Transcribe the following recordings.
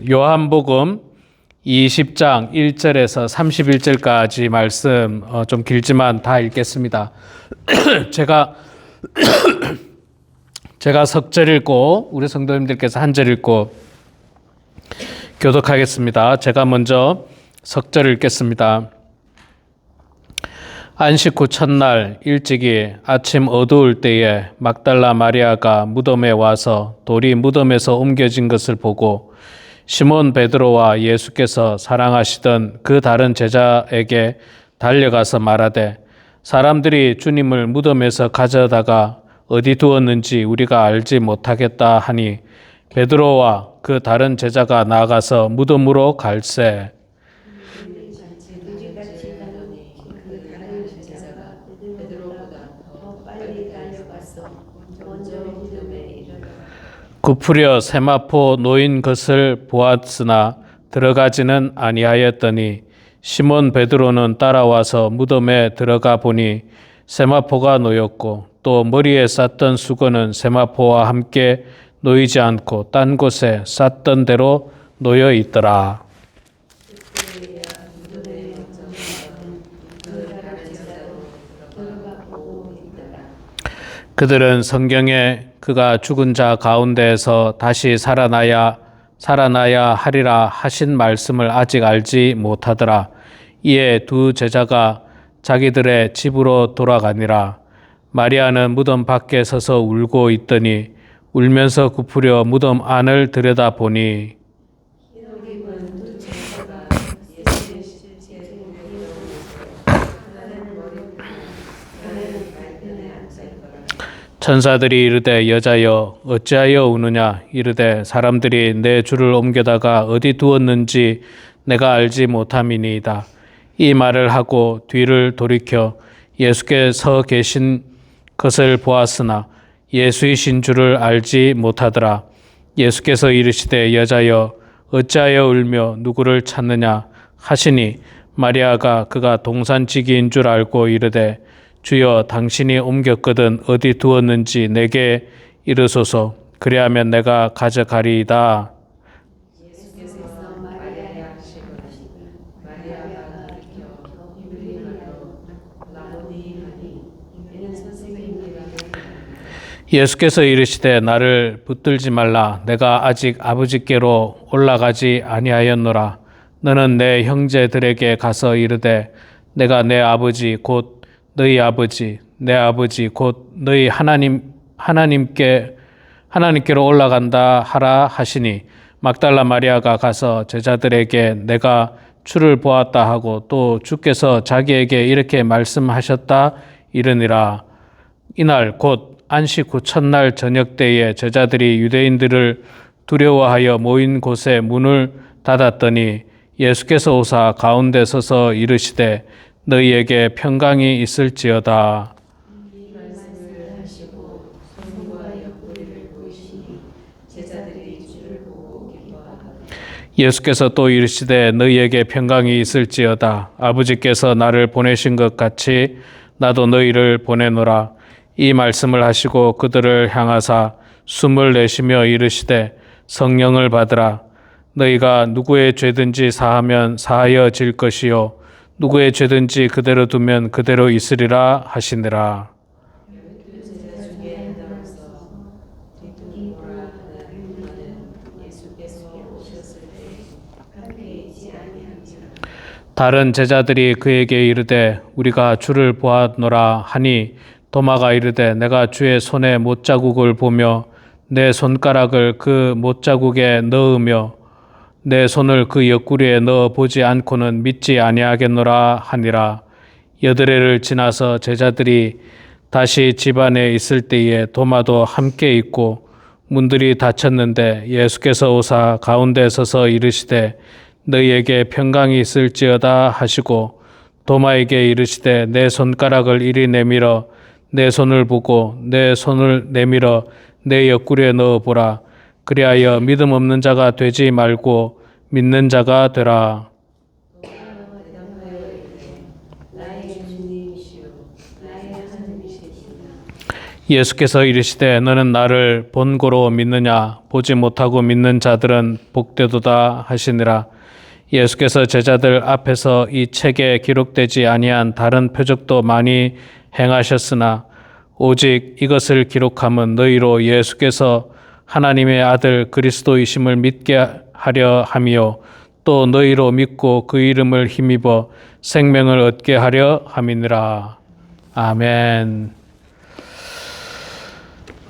요한복음 20장 1절에서 31절까지 말씀 좀 길지만 다 읽겠습니다. 제가 석절 읽고 우리 성도님들께서 한 절 읽고 교독하겠습니다. 제가 먼저 석절 읽겠습니다. 안식 후 첫날 일찍이 아침 어두울 때에 막달라 마리아가 무덤에 와서 돌이 무덤에서 옮겨진 것을 보고 시몬 베드로와 예수께서 사랑하시던 그 다른 제자에게 달려가서 말하되 사람들이 주님을 무덤에서 가져다가 어디 두었는지 우리가 알지 못하겠다 하니 베드로와 그 다른 제자가 나아가서 무덤으로 갈새 굽으려 세마포 놓인 것을 보았으나 들어가지는 아니하였더니 시몬 베드로는 따라와서 무덤에 들어가 보니 세마포가 놓였고 또 머리에 쌌던 수건은 세마포와 함께 놓이지 않고 딴 곳에 쌌던 대로 놓여 있더라. 그들은 성경에 그가 죽은 자 가운데에서 다시 살아나야 하리라 하신 말씀을 아직 알지 못하더라. 이에 두 제자가 자기들의 집으로 돌아가니라. 마리아는 무덤 밖에 서서 울고 있더니 울면서 굽으려 무덤 안을 들여다보니 천사들이 이르되 여자여 어찌하여 우느냐 이르되 사람들이 내 주를 옮겨다가 어디 두었는지 내가 알지 못함이니이다. 이 말을 하고 뒤를 돌이켜 예수께 서 계신 것을 보았으나 예수이신 줄을 알지 못하더라. 예수께서 이르시되 여자여 어찌하여 울며 누구를 찾느냐 하시니 마리아가 그가 동산지기인 줄 알고 이르되 주여 당신이 옮겼거든 어디 두었는지 내게 이르소서. 그리하면 내가 가져가리이다. 예수께서 이르시되 나를 붙들지 말라. 내가 아직 아버지께로 올라가지 아니하였노라. 너는 내 형제들에게 가서 이르되 내가 내 아버지 곧 너희 아버지 내 아버지 곧 너희 하나님께로 올라간다 하라 하시니 막달라 마리아가 가서 제자들에게 내가 주를 보았다 하고 또 주께서 자기에게 이렇게 말씀하셨다 이르니라. 이날 곧 안식 후 첫날 저녁 때에 제자들이 유대인들을 두려워하여 모인 곳에 문을 닫았더니 예수께서 오사 가운데 서서 이르시되 너희에게 평강이 있을지어다. 예수께서 또 이르시되 너희에게 평강이 있을지어다. 아버지께서 나를 보내신 것 같이 나도 너희를 보내노라. 이 말씀을 하시고 그들을 향하사 숨을 내쉬며 이르시되 성령을 받으라. 너희가 누구의 죄든지 사하면 사하여질 것이요 누구의 죄든지 그대로 두면 그대로 있으리라 하시니라. 다른 제자들이 그에게 이르되 우리가 주를 보았노라 하니 도마가 이르되 내가 주의 손에 못자국을 보며 내 손가락을 그 못자국에 넣으며 내 손을 그 옆구리에 넣어 보지 않고는 믿지 아니하겠노라 하니라. 여드레를 지나서 제자들이 다시 집 안에 있을 때에 도마도 함께 있고 문들이 닫혔는데 예수께서 오사 가운데 서서 이르시되 너희에게 평강이 있을지어다 하시고 도마에게 이르시되 내 손가락을 이리 내밀어 내 손을 보고 내 손을 내밀어 내 옆구리에 넣어 보라. 그리하여 믿음 없는 자가 되지 말고 믿는 자가 되라. 예수께서 이르시되 너는 나를 본고로 믿느냐 보지 못하고 믿는 자들은 복되도다 하시니라. 예수께서 제자들 앞에서 이 책에 기록되지 아니한 다른 표적도 많이 행하셨으나 오직 이것을 기록함은 너희로 예수께서 하나님의 아들 그리스도이심을 믿게 하려 함이요 또 너희로 믿고 그 이름을 힘입어 생명을 얻게 하려 함이니라. 아멘.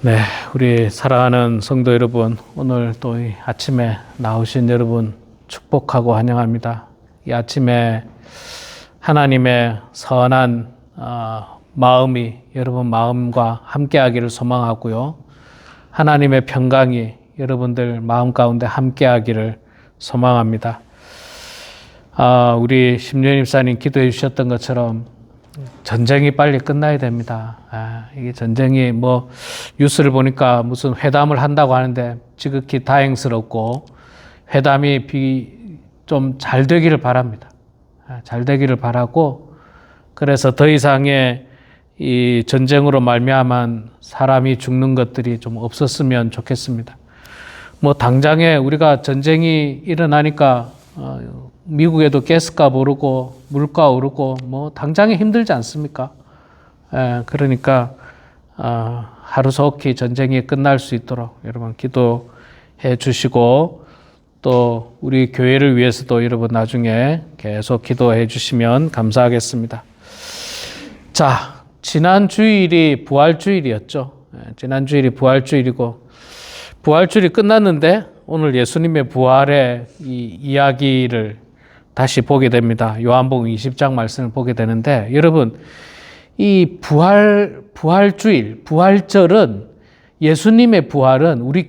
네, 우리 사랑하는 성도 여러분, 오늘 또 이 아침에 나오신 여러분 축복하고 환영합니다. 이 아침에 하나님의 선한 마음이 여러분 마음과 함께하기를 소망하고요. 하나님의 평강이 여러분들 마음 가운데 함께하기를 소망합니다. 우리 심려인 입사님 기도해 주셨던 것처럼 전쟁이 빨리 끝나야 됩니다. 이게 전쟁이 뉴스를 보니까 무슨 회담을 한다고 하는데 지극히 다행스럽고 회담이 좀 잘 되기를 바랍니다. 잘 되기를 바라고 그래서 더 이상의 이 전쟁으로 말미암은 사람이 죽는 것들이 좀 없었으면 좋겠습니다. 당장에 우리가 전쟁이 일어나니까 미국에도 가스값 오르고 물가 오르고 당장에 힘들지 않습니까? 그러니까 하루속히 전쟁이 끝날 수 있도록 여러분 기도해 주시고 또 우리 교회를 위해서도 여러분 나중에 계속 기도해 주시면 감사하겠습니다. 자, 지난 주일이 부활주일이었죠. 지난 주일이 부활주일이고 부활주일이 끝났는데 오늘 예수님의 부활의 이 이야기를 다시 보게 됩니다. 요한복음 20장 말씀을 보게 되는데 여러분 이 부활주일, 부활절은 예수님의 부활은 우리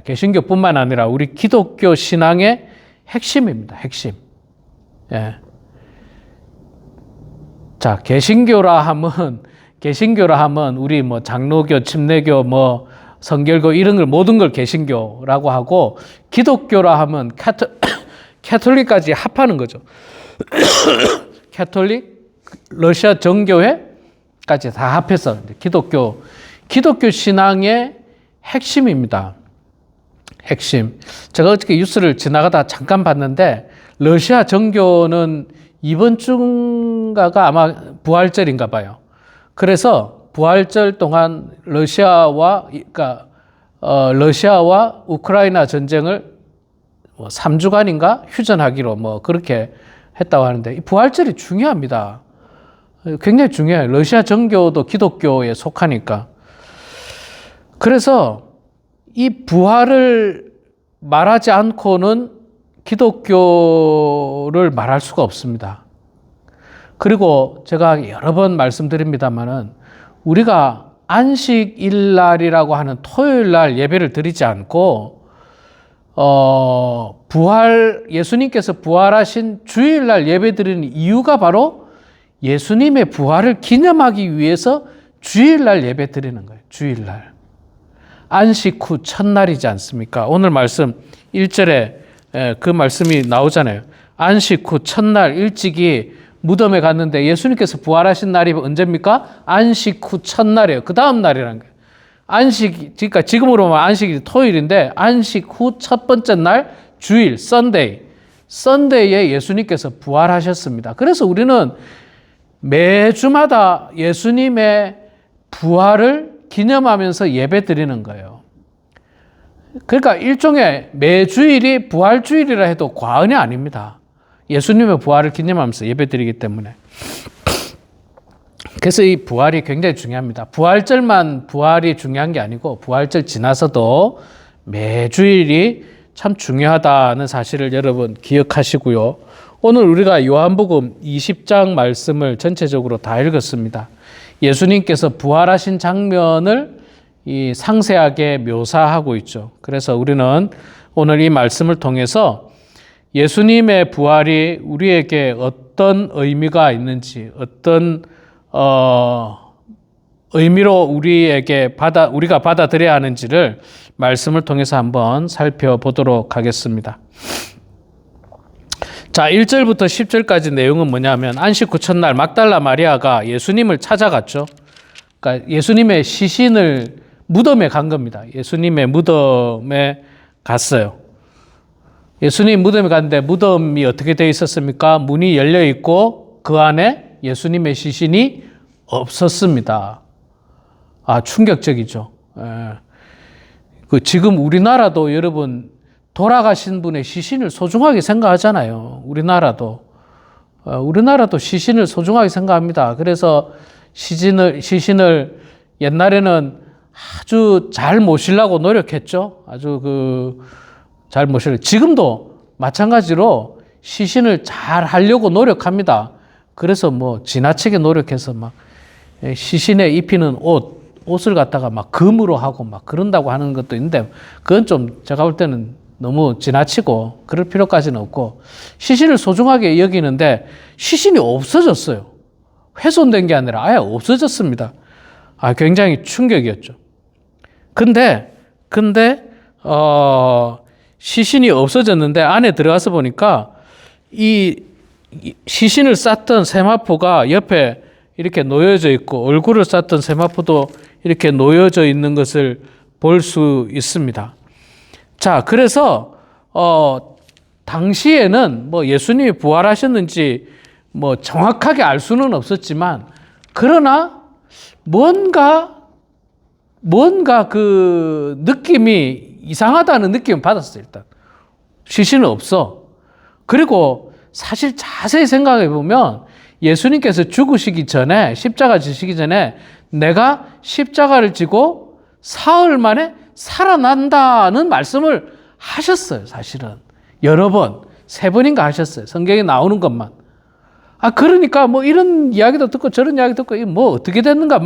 개신교뿐만 아니라 우리 기독교 신앙의 핵심입니다. 핵심. 자, 개신교라 하면 우리 장로교, 침례교, 성결교 이런 걸 모든 걸 개신교라고 하고 기독교라 하면 캐톨릭까지 합하는 거죠. 캐톨릭, 러시아 정교회까지 다 합해서 기독교 신앙의 핵심입니다. 핵심. 제가 어저께 뉴스를 지나가다 잠깐 봤는데 러시아 정교는 이번 주인가가 아마 부활절인가 봐요. 그래서 부활절 동안 러시아와 우크라이나 전쟁을 3주간인가 휴전하기로 그렇게 했다고 하는데 이 부활절이 중요합니다. 굉장히 중요해요. 러시아 정교도 기독교에 속하니까. 그래서 이 부활을 말하지 않고는 기독교를 말할 수가 없습니다. 그리고 제가 여러 번 말씀드립니다만은 우리가 안식일날이라고 하는 토요일날 예배를 드리지 않고 예수님께서 부활하신 주일날 예배 드리는 이유가 바로 예수님의 부활을 기념하기 위해서 주일날 예배 드리는 거예요. 주일날. 안식 후 첫날이지 않습니까? 오늘 말씀 1절에 그 말씀이 나오잖아요. 안식 후 첫날 일찍이 무덤에 갔는데 예수님께서 부활하신 날이 언제입니까? 안식 후 첫날이에요. 그 다음 날이라는 거예요. 그러니까 지금으로 보면 안식이 토요일인데 안식 후 첫 번째 날 주일, 썬데이에 예수님께서 부활하셨습니다. 그래서 우리는 매주마다 예수님의 부활을 기념하면서 예배 드리는 거예요. 그러니까 일종의 매주일이 부활주일이라 해도 과언이 아닙니다. 예수님의 부활을 기념하면서 예배 드리기 때문에. 그래서 이 부활이 굉장히 중요합니다. 부활절만 부활이 중요한 게 아니고 부활절 지나서도 매주일이 참 중요하다는 사실을 여러분 기억하시고요. 오늘 우리가 요한복음 20장 말씀을 전체적으로 다 읽었습니다. 예수님께서 부활하신 장면을 상세하게 묘사하고 있죠. 그래서 우리는 오늘 이 말씀을 통해서 예수님의 부활이 우리에게 어떤 의미가 있는지, 어떤 의미로 우리가 받아들여야 하는지를 말씀을 통해서 한번 살펴보도록 하겠습니다. 자, 1절부터 10절까지 내용은 뭐냐면 안식 후 첫날 막달라 마리아가 예수님을 찾아갔죠. 그러니까 예수님의 시신을 무덤에 간 겁니다. 예수님의 무덤에 갔어요. 예수님 무덤에 갔는데 무덤이 어떻게 되어 있었습니까? 문이 열려 있고 그 안에 예수님의 시신이 없었습니다. 아, 충격적이죠. 지금 우리나라도 여러분 돌아가신 분의 시신을 소중하게 생각하잖아요. 우리나라도 시신을 소중하게 생각합니다. 그래서 시신을 옛날에는 아주 잘 모시려고 노력했죠. 잘 모시려고. 지금도 마찬가지로 시신을 잘 하려고 노력합니다. 그래서 지나치게 노력해서 시신에 입히는 옷을 갖다가 금으로 하고 그런다고 하는 것도 있는데, 그건 좀 제가 볼 때는 너무 지나치고 그럴 필요까지는 없고, 시신을 소중하게 여기는데 시신이 없어졌어요. 훼손된 게 아니라 아예 없어졌습니다. 굉장히 충격이었죠. 근데 시신이 없어졌는데 안에 들어가서 보니까 이 시신을 쌌던 세마포가 옆에 이렇게 놓여져 있고, 얼굴을 쌌던 세마포도 이렇게 놓여져 있는 것을 볼 수 있습니다. 자, 그래서 당시에는 예수님이 부활하셨는지 정확하게 알 수는 없었지만, 그러나 뭔가 그 느낌이 이상하다는 느낌을 받았어요. 일단 시신은 없어. 그리고 사실 자세히 생각해 보면 예수님께서 죽으시기 전에, 십자가 지시기 전에 내가 십자가를 지고 사흘 만에 살아난다는 말씀을 하셨어요. 사실은 여러 번, 3번인가 하셨어요. 성경에 나오는 것만. 그러니까 이런 이야기도 듣고 저런 이야기도 듣고 어떻게 됐는가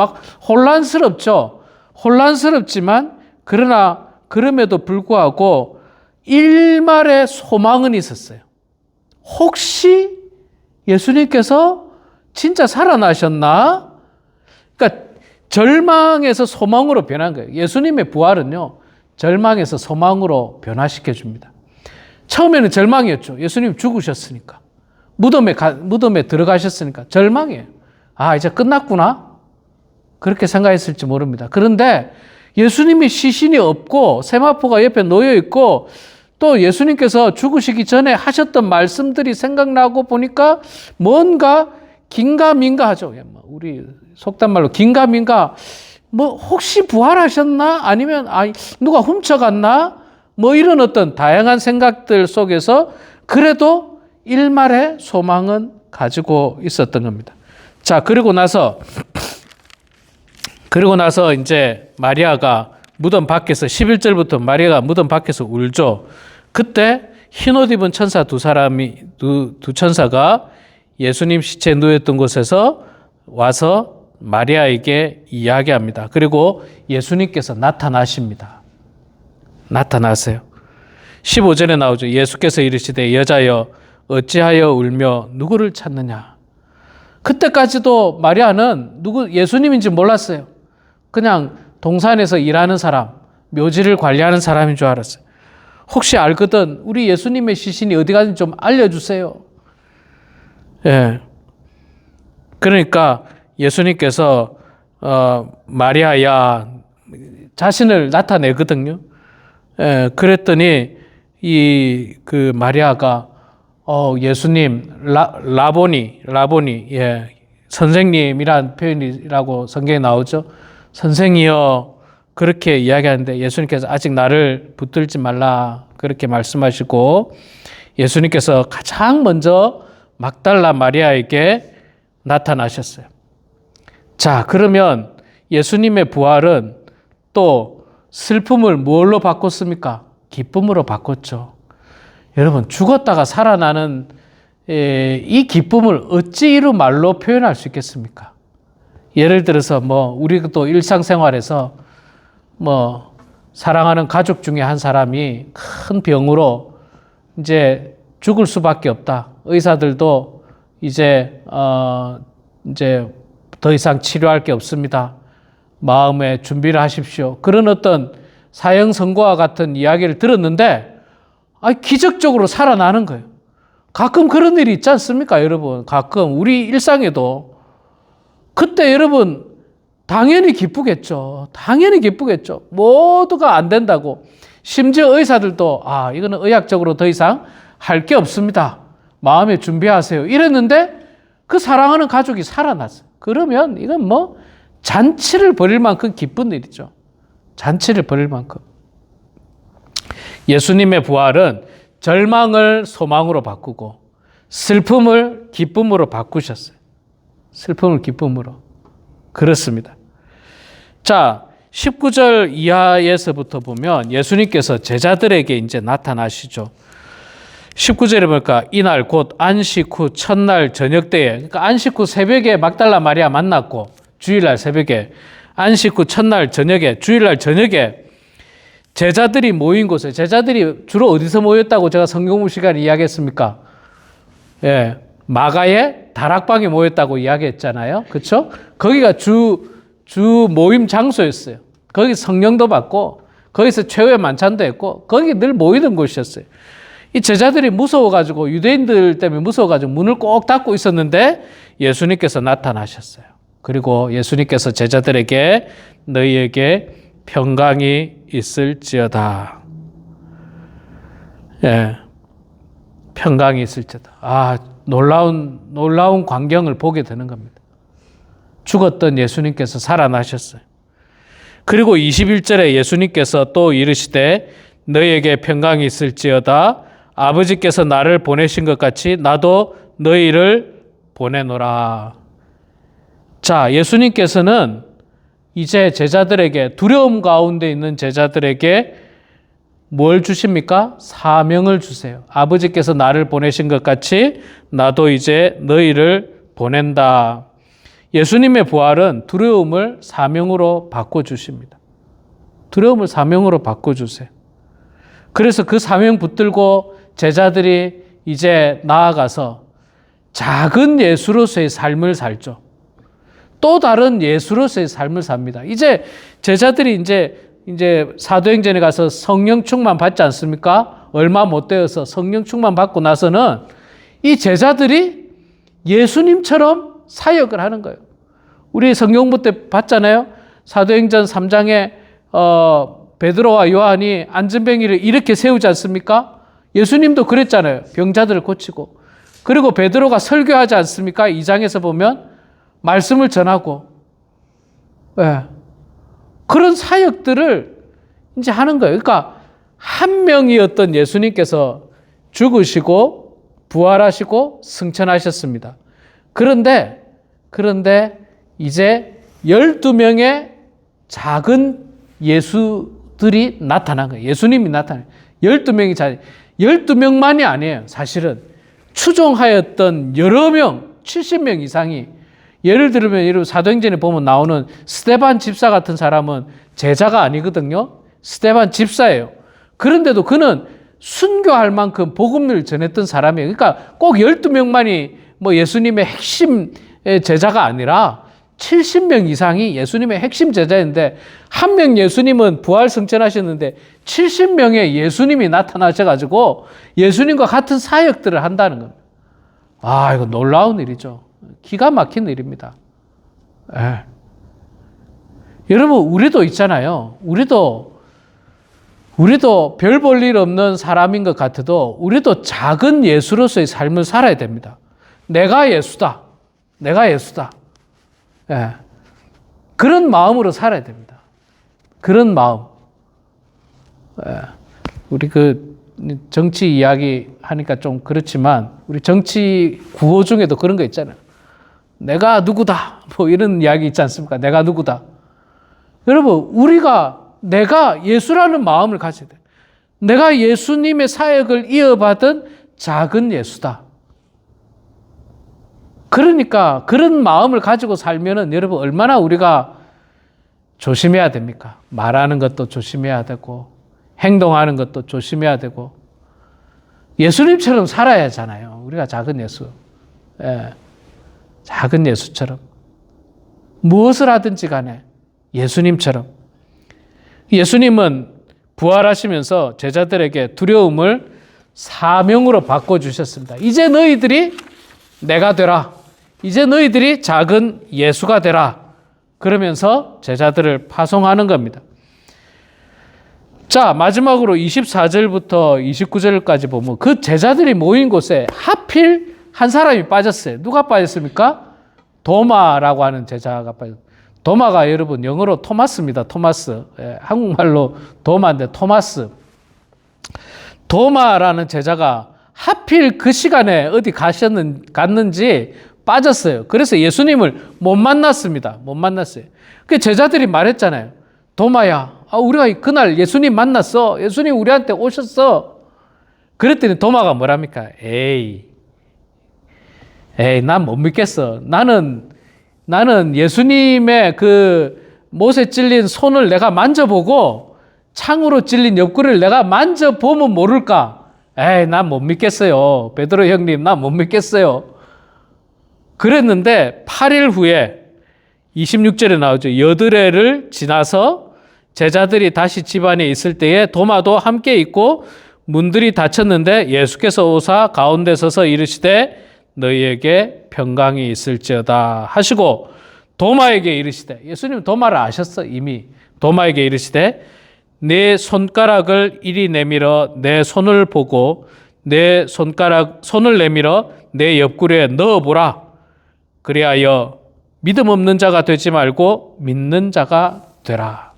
혼란스럽죠. 혼란스럽지만 그러나 그럼에도 불구하고 일말의 소망은 있었어요. 혹시 예수님께서 진짜 살아나셨나? 그러니까 절망에서 소망으로 변한 거예요. 예수님의 부활은요, 절망에서 소망으로 변화시켜 줍니다. 처음에는 절망이었죠. 예수님 죽으셨으니까. 무덤에 들어가셨으니까 절망이에요. 이제 끝났구나. 그렇게 생각했을지 모릅니다. 그런데 예수님이 시신이 없고 세마포가 옆에 놓여 있고 또 예수님께서 죽으시기 전에 하셨던 말씀들이 생각나고 보니까 뭔가 긴가민가 하죠. 우리 속단 말로 긴가민가, 혹시 부활하셨나? 아니면 누가 훔쳐갔나? 이런 어떤 다양한 생각들 속에서 그래도 일말의 소망은 가지고 있었던 겁니다. 자, 그리고 나서 이제 마리아가 무덤 밖에서 11절부터 마리아가 무덤 밖에서 울죠. 그때 흰옷 입은 천사 두 천사가 예수님 시체 누웠던 곳에서 와서 마리아에게 이야기합니다. 그리고 예수님께서 나타나십니다. 나타나세요. 15절에 나오죠. 예수께서 이르시되 여자여 어찌하여 울며 누구를 찾느냐. 그때까지도 마리아는 예수님인지 몰랐어요. 그냥 동산에서 일하는 사람, 묘지를 관리하는 사람인 줄 알았어요. 혹시 알거든 우리 예수님의 시신이 어디 가는지 좀 알려주세요. 예. 그러니까 예수님께서 마리아야 자신을 나타내거든요. 예. 그랬더니 그 마리아가 예수님 라보니 예. 선생님이란 표현이라고 성경에 나오죠. 선생이여 그렇게 이야기하는데 예수님께서 아직 나를 붙들지 말라 그렇게 말씀하시고 예수님께서 가장 먼저 막달라 마리아에게 나타나셨어요. 자, 그러면 예수님의 부활은 또 슬픔을 뭘로 바꿨습니까? 기쁨으로 바꿨죠. 여러분, 죽었다가 살아나는 이 기쁨을 어찌 이루 말로 표현할 수 있겠습니까? 예를 들어서 우리 또 일상생활에서 사랑하는 가족 중에 한 사람이 큰 병으로 이제 죽을 수밖에 없다. 의사들도 이제 더 이상 치료할 게 없습니다. 마음의 준비를 하십시오. 그런 어떤 사형 선고와 같은 이야기를 들었는데 기적적으로 살아나는 거예요. 가끔 그런 일이 있지 않습니까, 여러분? 가끔 우리 일상에도 그때 여러분 당연히 기쁘겠죠. 당연히 기쁘겠죠. 모두가 안 된다고. 심지어 의사들도 이거는 의학적으로 더 이상 할 게 없습니다. 마음에 준비하세요. 이랬는데 그 사랑하는 가족이 살아났어요. 그러면 이건 뭐 잔치를 벌일 만큼 기쁜 일이죠. 잔치를 벌일 만큼. 예수님의 부활은 절망을 소망으로 바꾸고 슬픔을 기쁨으로 바꾸셨어요. 슬픔을 기쁨으로. 그렇습니다. 자, 19절 이하에서부터 보면 예수님께서 제자들에게 이제 나타나시죠. 19절에 보니까 이날 곧 안식 후 첫날 저녁 때에, 그러니까 안식 후 새벽에 막달라 마리아 만났고 주일날 새벽에, 안식 후 첫날 저녁에, 주일날 저녁에 제자들이 모인 곳에, 제자들이 주로 어디서 모였다고 제가 성경부 시간에 이야기했습니까? 예, 마가의 다락방에 모였다고 이야기했잖아요. 그렇죠? 거기가 주 모임 장소였어요. 거기 성령도 받고 거기서 최후의 만찬도 했고 거기 늘 모이던 곳이었어요. 이 제자들이 무서워가지고, 유대인들 때문에 무서워가지고 문을 꼭 닫고 있었는데 예수님께서 나타나셨어요. 그리고 예수님께서 제자들에게 너희에게 평강이 있을지어다. 예, 평강이 있을지어다. 놀라운 광경을 보게 되는 겁니다. 죽었던 예수님께서 살아나셨어요. 그리고 21절에 예수님께서 또 이르시되 너희에게 평강이 있을지어다. 아버지께서 나를 보내신 것 같이 나도 너희를 보내노라. 자, 예수님께서는 이제 제자들에게, 두려움 가운데 있는 제자들에게 뭘 주십니까? 사명을 주세요. 아버지께서 나를 보내신 것 같이 나도 이제 너희를 보낸다. 예수님의 부활은 두려움을 사명으로 바꿔주십니다. 두려움을 사명으로 바꿔주세요. 그래서 그 사명 붙들고 제자들이 이제 나아가서 작은 예수로서의 삶을 살죠. 또 다른 예수로서의 삶을 삽니다. 이제 제자들이 이제 사도행전에 가서 성령 충만 받지 않습니까? 얼마 못 되어서 성령 충만 받고 나서는 이 제자들이 예수님처럼 사역을 하는 거예요. 우리 성경부 때 봤잖아요. 사도행전 3장에 베드로와 요한이 안전병이를 이렇게 세우지 않습니까? 예수님도 그랬잖아요. 병자들을 고치고. 그리고 베드로가 설교하지 않습니까? 2장에서 보면 말씀을 전하고. 네. 그런 사역들을 이제 하는 거예요. 그러니까 한 명이었던 예수님께서 죽으시고 부활하시고 승천하셨습니다. 그런데 이제 12명의 작은 예수들이 나타난 거예요. 예수님이 나타나요. 12명만이 아니에요. 사실은 추종하였던 여러 명, 70명 이상이, 예를 들면 사도행전에 보면 나오는 스데반 집사 같은 사람은 제자가 아니거든요. 스데반 집사예요. 그런데도 그는 순교할 만큼 복음을 전했던 사람이에요. 그러니까 꼭 12명만이 뭐 예수님의 핵심 제자가 아니라 70명 이상이 예수님의 핵심 제자인데, 한 명 예수님은 부활 승천하셨는데 70명의 예수님이 나타나셔가지고 예수님과 같은 사역들을 한다는 겁니다. 이거 놀라운 일이죠. 기가 막힌 일입니다. 예. 여러분, 우리도 있잖아요. 우리도 별 볼 일 없는 사람인 것 같아도 우리도 작은 예수로서의 삶을 살아야 됩니다. 내가 예수다. 내가 예수다. 예. 그런 마음으로 살아야 됩니다. 그런 마음. 예. 우리 정치 이야기 하니까 좀 그렇지만 우리 정치 구호 중에도 그런 거 있잖아요. 내가 누구다. 뭐 이런 이야기 있지 않습니까? 내가 누구다. 여러분, 내가 예수라는 마음을 가져야 돼요. 내가 예수님의 사역을 이어받은 작은 예수다. 그러니까 그런 마음을 가지고 살면은 여러분 얼마나 우리가 조심해야 됩니까? 말하는 것도 조심해야 되고 행동하는 것도 조심해야 되고 예수님처럼 살아야 하잖아요. 우리가 작은 예수. 예. 작은 예수처럼. 무엇을 하든지 간에 예수님처럼. 예수님은 부활하시면서 제자들에게 두려움을 사명으로 바꿔주셨습니다. 이제 너희들이 내가 되라. 이제 너희들이 작은 예수가 되라. 그러면서 제자들을 파송하는 겁니다. 자, 마지막으로 24절부터 29절까지 보면 그 제자들이 모인 곳에 하필 한 사람이 빠졌어요. 누가 빠졌습니까? 도마라고 하는 제자가 빠졌어요. 도마가 여러분 영어로 토마스입니다. 토마스. 한국말로 도마인데 토마스. 도마라는 제자가 하필 그 시간에 어디 갔는지 빠졌어요. 그래서 예수님을 못 만났습니다. 못 만났어요. 그 제자들이 말했잖아요. 도마야, 우리가 그날 예수님 만났어. 예수님 우리한테 오셨어. 그랬더니 도마가 뭐랍니까? 에이, 난 못 믿겠어. 나는 예수님의 그 못에 찔린 손을 내가 만져보고 창으로 찔린 옆구리를 내가 만져보면 모를까? 에이, 난 못 믿겠어요. 베드로 형님, 난 못 믿겠어요. 그랬는데 8일 후에 26절에 나오죠. 여드레를 지나서 제자들이 다시 집안에 있을 때에 도마도 함께 있고 문들이 닫혔는데 예수께서 오사 가운데 서서 이르시되 너희에게 평강이 있을지어다 하시고 도마에게 이르시되, 예수님 도마를 아셨어 이미. 도마에게 이르시되 내 손가락을 이리 내밀어 내 손을 보고 내 손을 내밀어 내 옆구리에 넣어보라. 그리하여 믿음 없는 자가 되지 말고 믿는 자가 되라.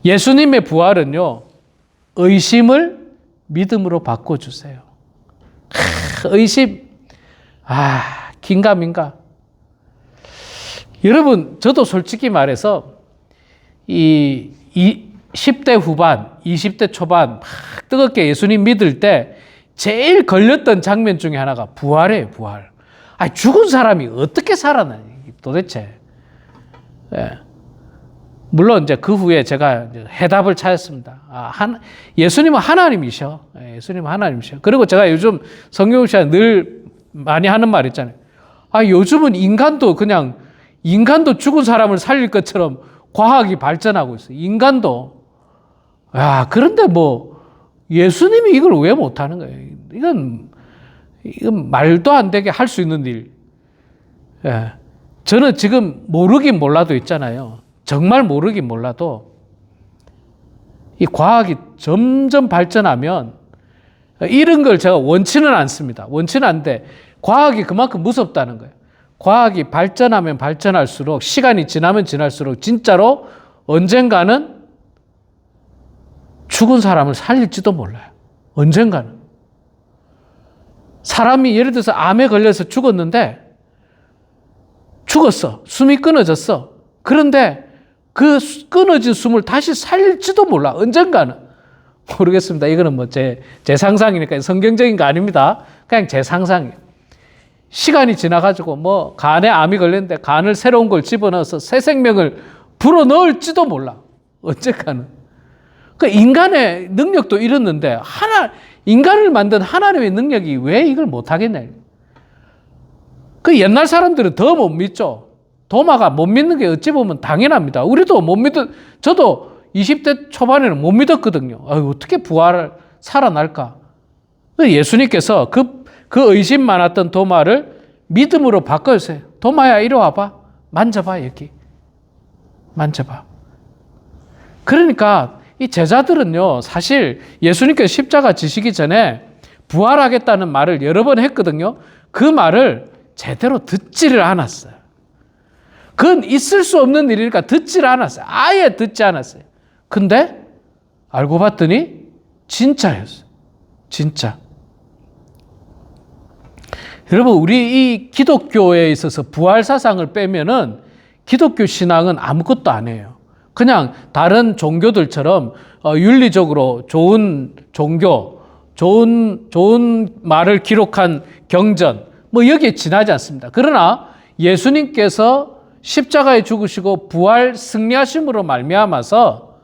예수님의 부활은요, 의심을 믿음으로 바꿔주세요. 의심, 긴가민가. 여러분, 저도 솔직히 말해서 이 10대 후반, 20대 초반 막 뜨겁게 예수님 믿을 때 제일 걸렸던 장면 중에 하나가 부활이에요, 부활. 죽은 사람이 어떻게 살아나니 도대체. 예. 물론 이제 그 후에 제가 해답을 찾았습니다. 예수님은 하나님이셔. 예수님은 하나님이셔. 그리고 제가 요즘 성경 시간에 늘 많이 하는 말 있잖아요. 요즘은 인간도 죽은 사람을 살릴 것처럼 과학이 발전하고 있어요. 인간도. 그런데 예수님이 이걸 왜 못하는 거예요? 이건 말도 안 되게 할 수 있는 일. 예. 저는 지금 모르긴 몰라도 있잖아요. 정말 모르긴 몰라도 이 과학이 점점 발전하면 이런 걸 제가 원치는 않습니다. 원치는 않는데 과학이 그만큼 무섭다는 거예요. 과학이 발전하면 발전할수록, 시간이 지나면 지날수록 진짜로 언젠가는 죽은 사람을 살릴지도 몰라요. 언젠가는. 사람이 예를 들어서 암에 걸려서 죽었어. 숨이 끊어졌어. 그런데 그 끊어진 숨을 다시 살릴지도 몰라. 언젠가는. 모르겠습니다. 이거는 제 상상이니까 성경적인 거 아닙니다. 그냥 제 상상이에요. 시간이 지나가지고 간에 암이 걸렸는데 간을 새로운 걸 집어넣어서 새 생명을 불어넣을지도 몰라. 언젠가는. 인간의 능력도 이렇는데 인간을 만든 하나님의 능력이 왜 이걸 못하겠냐. 옛날 사람들은 더 못 믿죠. 도마가 못 믿는 게 어찌 보면 당연합니다. 우리도 저도 20대 초반에는 못 믿었거든요. 어떻게 부활을 살아날까? 예수님께서 그 의심 많았던 도마를 믿음으로 바꿔주세요. 도마야, 이리 와봐. 만져봐, 여기. 만져봐. 그러니까 이 제자들은요, 사실 예수님께서 십자가 지시기 전에 부활하겠다는 말을 여러 번 했거든요. 그 말을 제대로 듣지를 않았어요. 그건 있을 수 없는 일이니까 듣지를 않았어요. 아예 듣지 않았어요. 근데 알고 봤더니 진짜였어요. 진짜. 여러분, 우리 이 기독교에 있어서 부활 사상을 빼면은 기독교 신앙은 아무것도 아니에요. 그냥 다른 종교들처럼 윤리적으로 좋은 종교, 좋은 말을 기록한 경전, 여기에 지나지 않습니다. 그러나 예수님께서 십자가에 죽으시고 부활 승리하심으로 말미암아서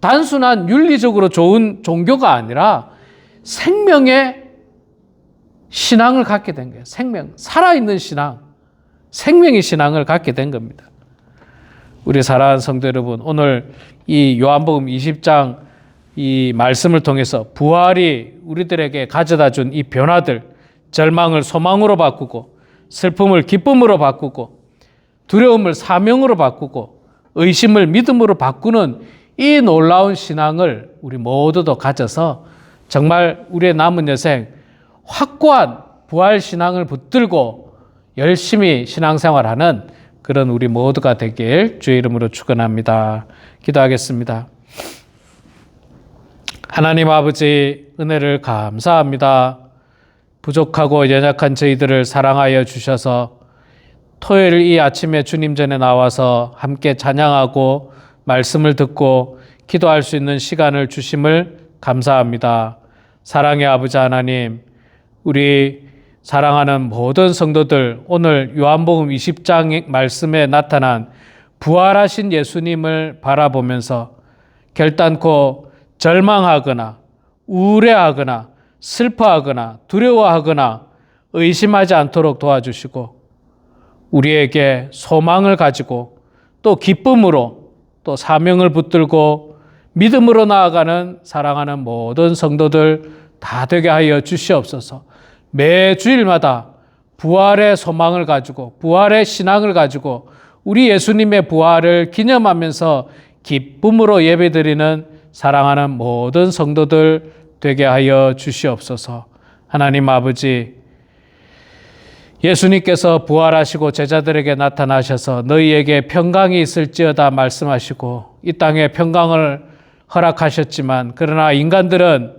단순한 윤리적으로 좋은 종교가 아니라 생명의 신앙을 갖게 된 거예요. 살아있는 신앙, 생명의 신앙을 갖게 된 겁니다. 우리 사랑하는 성도 여러분, 오늘 이 요한복음 20장 이 말씀을 통해서 부활이 우리들에게 가져다 준 이 변화들, 절망을 소망으로 바꾸고 슬픔을 기쁨으로 바꾸고 두려움을 사명으로 바꾸고 의심을 믿음으로 바꾸는 이 놀라운 신앙을 우리 모두도 가져서 정말 우리의 남은 여생 확고한 부활 신앙을 붙들고 열심히 신앙생활하는 그런 우리 모두가 되길 주의 이름으로 축원합니다. 기도하겠습니다. 하나님 아버지, 은혜를 감사합니다. 부족하고 연약한 저희들을 사랑하여 주셔서 토요일 이 아침에 주님 전에 나와서 함께 찬양하고 말씀을 듣고 기도할 수 있는 시간을 주심을 감사합니다. 사랑의 아버지 하나님, 우리 사랑하는 모든 성도들, 오늘 요한복음 20장 말씀에 나타난 부활하신 예수님을 바라보면서 결단코 절망하거나 우울해하거나 슬퍼하거나 두려워하거나 의심하지 않도록 도와주시고 우리에게 소망을 가지고 또 기쁨으로 또 사명을 붙들고 믿음으로 나아가는 사랑하는 모든 성도들 다 되게 하여 주시옵소서. 매 주일마다 부활의 소망을 가지고 부활의 신앙을 가지고 우리 예수님의 부활을 기념하면서 기쁨으로 예배드리는 사랑하는 모든 성도들 되게 하여 주시옵소서. 하나님 아버지, 예수님께서 부활하시고 제자들에게 나타나셔서 너희에게 평강이 있을지어다 말씀하시고 이 땅에 평강을 허락하셨지만 그러나 인간들은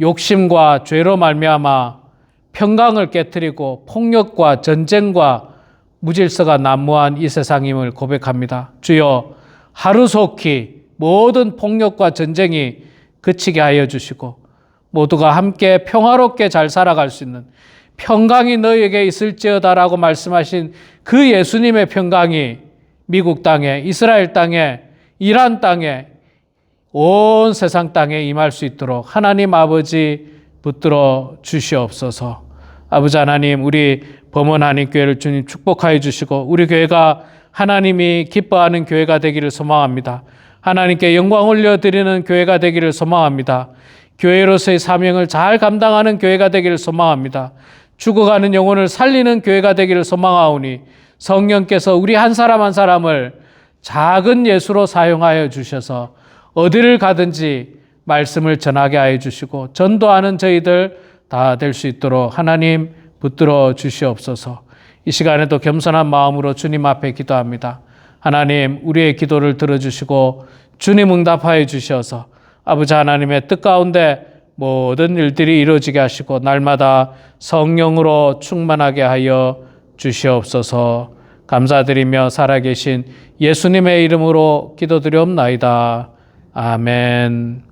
욕심과 죄로 말미암아 평강을 깨뜨리고 폭력과 전쟁과 무질서가 난무한 이 세상임을 고백합니다. 주여, 하루속히 모든 폭력과 전쟁이 그치게 하여 주시고 모두가 함께 평화롭게 잘 살아갈 수 있는 평강이 너희에게 있을지어다라고 말씀하신 그 예수님의 평강이 미국 땅에, 이스라엘 땅에, 이란 땅에, 온 세상 땅에 임할 수 있도록 하나님 아버지 붙들어 주시옵소서. 아버지 하나님, 우리 범원 한인교회를 주님 축복하여 주시고 우리 교회가 하나님이 기뻐하는 교회가 되기를 소망합니다. 하나님께 영광 올려드리는 교회가 되기를 소망합니다. 교회로서의 사명을 잘 감당하는 교회가 되기를 소망합니다. 죽어가는 영혼을 살리는 교회가 되기를 소망하오니 성령께서 우리 한 사람 한 사람을 작은 예수로 사용하여 주셔서 어디를 가든지 말씀을 전하게 하여 주시고 전도하는 저희들 다 될 수 있도록 하나님 붙들어 주시옵소서. 이 시간에도 겸손한 마음으로 주님 앞에 기도합니다. 하나님, 우리의 기도를 들어주시고 주님 응답하여 주셔서 아버지 하나님의 뜻 가운데 모든 일들이 이루어지게 하시고 날마다 성령으로 충만하게 하여 주시옵소서. 감사드리며 살아계신 예수님의 이름으로 기도드리옵나이다. 아멘.